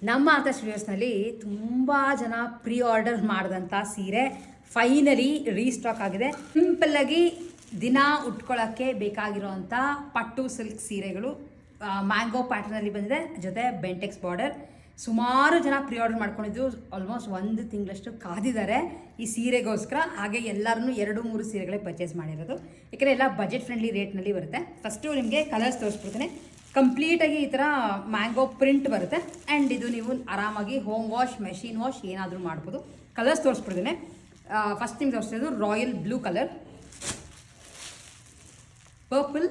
ನಮ್ಮ ಆರ್ತ ಸ್ಟುಡಿಯೋಸ್ನಲ್ಲಿ ತುಂಬ ಜನ ಪ್ರೀ ಆರ್ಡರ್ ಮಾಡಿದಂಥ ಸೀರೆ ಫೈನಲಿ ರೀಸ್ಟಾಕ್ ಆಗಿದೆ. ಸಿಂಪಲ್ಲಾಗಿ ದಿನ ಉಟ್ಕೊಳ್ಳೋಕ್ಕೆ ಬೇಕಾಗಿರೋವಂಥ ಪಟ್ಟು ಸಿಲ್ಕ್ ಸೀರೆಗಳು ಮ್ಯಾಂಗೋ ಪ್ಯಾಟರ್ನಲ್ಲಿ ಬಂದಿದೆ, ಜೊತೆ ಬೆಂಟೆಕ್ಸ್ ಬಾರ್ಡರ್. ಸುಮಾರು ಜನ ಪ್ರೀ ಆರ್ಡರ್ ಮಾಡ್ಕೊಂಡಿದ್ದು, ಆಲ್ಮೋಸ್ಟ್ 1 ತಿಂಗಳಷ್ಟು ಕಾದಿದ್ದಾರೆ ಈ ಸೀರೆಗೋಸ್ಕರ. ಹಾಗೆ ಎಲ್ಲರೂ 2-3 ಸೀರೆಗಳೇ ಪರ್ಚೇಸ್ ಮಾಡಿರೋದು, ಯಾಕೆಂದರೆ ಎಲ್ಲ ಬಜೆಟ್ ಫ್ರೆಂಡ್ಲಿ ರೇಟ್ನಲ್ಲಿ ಬರುತ್ತೆ. ಫಸ್ಟು ನಿಮಗೆ ಕಲರ್ಸ್ ತೋರಿಸ್ಬಿಡ್ತೇನೆ. ಕಂಪ್ಲೀಟಾಗಿ ಈ ಥರ ಮ್ಯಾಂಗೋ ಪ್ರಿಂಟ್ ಬರುತ್ತೆ ಆ್ಯಂಡ್ ಇದು ನೀವು ಆರಾಮಾಗಿ ಹೋಮ್ ವಾಶ್, ಮೆಷಿನ್ ವಾಶ್ ಏನಾದರೂ ಮಾಡ್ಬೋದು. ಕಲರ್ಸ್ ತೋರಿಸ್ಬಿಡ್ತೇನೆ. ಫಸ್ಟ್ ನಿಮ್ಗೆ ತೋರಿಸ್ತಿದ್ದು royal blue colour, purple,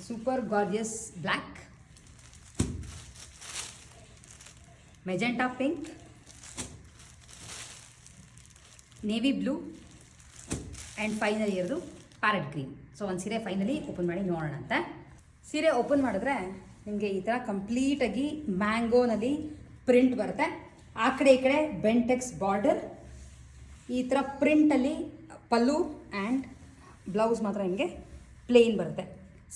super gorgeous black, magenta pink, navy blue and finally ಇರೋದು ಪ್ಯಾರೆಟ್ ಗ್ರೀನ್. ಸೊ ಒಂದು ಸೀರೆ ಫೈನಲಿ ಓಪನ್ ಮಾಡಿ ನೋಡೋಣ ಅಂತ. ಸೀರೆ ಓಪನ್ ಮಾಡಿದ್ರೆ ನಿಮಗೆ ಈ ಥರ ಕಂಪ್ಲೀಟಾಗಿ ಮ್ಯಾಂಗೋನಲ್ಲಿ ಪ್ರಿಂಟ್ ಬರುತ್ತೆ. ಆ ಕಡೆ ಈ ಕಡೆ ಬೆಂಟೆಕ್ಸ್ ಬಾರ್ಡರ್, ಈ ಥರ ಪ್ರಿಂಟಲ್ಲಿ ಪಲ್ಲು ಆ್ಯಂಡ್ ಬ್ಲೌಸ್ ಮಾತ್ರ ನಿಮಗೆ ಪ್ಲೇನ್ ಬರುತ್ತೆ.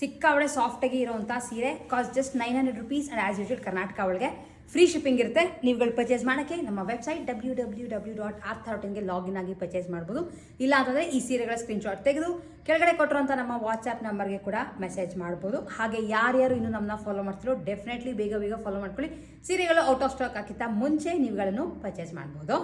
ಸಿಕ್ಕಾವಳೆ ಸಾಫ್ಟಾಗಿ ಇರೋವಂಥ ಸೀರೆ. Cost just 900 rupees and as usual Karnataka ಒಳಗೆ ಫ್ರೀ ಶಿಪ್ಪಿಂಗ್ ಇರುತ್ತೆ. ನೀವುಗಳು ಪರ್ಚೇಸ್ ಮಾಡೋಕ್ಕೆ ನಮ್ಮ ವೆಬ್ಸೈಟ್ www.artharotinಗೆ ಲಾಗಿನ್ ಆಗಿ ಪರ್ಚೇಸ್ ಮಾಡ್ಬೋದು. ಇಲ್ಲ ಅಂತಂದರೆ ಈ ಸೀರೆಗಳ ಸ್ಕ್ರೀನ್ಶಾಟ್ ತೆಗೆದು ಕೆಳಗಡೆ ಕೊಟ್ಟಿರೋಂಥ ನಮ್ಮ ವಾಟ್ಸ್ಆ್ಯಪ್ ನಂಬರ್ಗೆ ಕೂಡ ಮೆಸೇಜ್ ಮಾಡ್ಬೋದು. ಹಾಗೆ ಯಾರ್ಯಾರು ಇನ್ನೂ ನಮ್ಮನ್ನ ಫಾಲೋ ಮಾಡ್ತಿರೋ ಡೆಫಿನೆಟ್ಲಿ ಬೇಗ ಫಾಲೋ ಮಾಡ್ಕೊಳ್ಳಿ. ಸೀರೆಗಳು ಔಟ್ ಆಫ್ ಸ್ಟಾಕ್ ಆಗಿಂತ ಮುಂಚೆ ನೀವುಗಳನ್ನು ಪರ್ಚೇಸ್ ಮಾಡ್ಬೋದು.